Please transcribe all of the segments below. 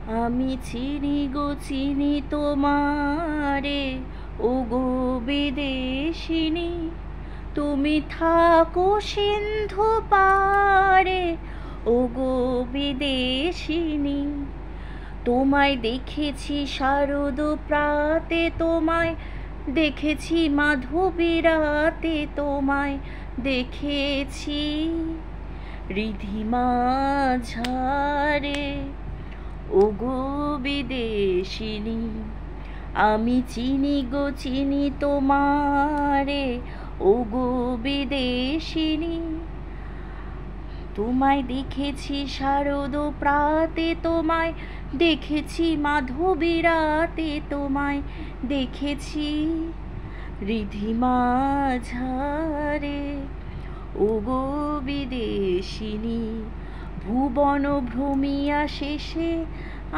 আমি চিনি গো চিনি তোমারে, ওগো বিদেশিনী। তুমি থাকো সিন্ধু পারে, ওগো বিদেশিনী। তোমায় দেখেছি শারদ প্রাতে, তোমায় দেখেছি মাধবীরাতে, তোমায় দেখেছি রিধিমা ঝারে, ওগো বিদেশিনী। আমি চিনি গো চিনি তোমারে, ওগো বিদেশিনী। তোমায় দেখেছি শারদ প্রাতে, তোমায় দেখেছি মাধবীরাতে, তোমায় দেখেছি রিধিমা ঝারে, ওগো বিদেশিনী। ভুবন ভ্রমিয়া শেষে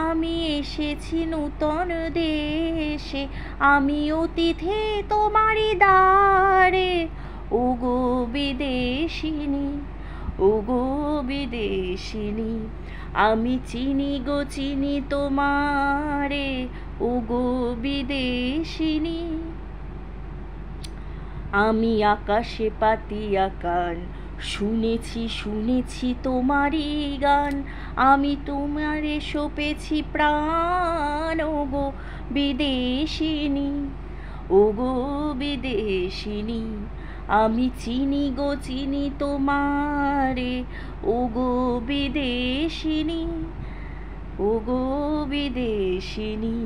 আমি এসেছি নূতন দেশে, আমি অতিথি তোমারই দ্বারে, ওগো বিদেশিনী, ওগো বিদেশিনী। আমি চিনি গো চিনি তোমারে, ওগো বিদেশিনী। আমি আকাশে পাতিয়া কান, শুনেছি শুনেছি তোমারই গান, আমি তোমারে সপেছি প্রাণ, ওগো বিদেশিনী, ওগো বিদেশিনী। আমি চিনি গো চিনি তোমারে, ওগো বিদেশিনী, ওগো বিদেশিনী।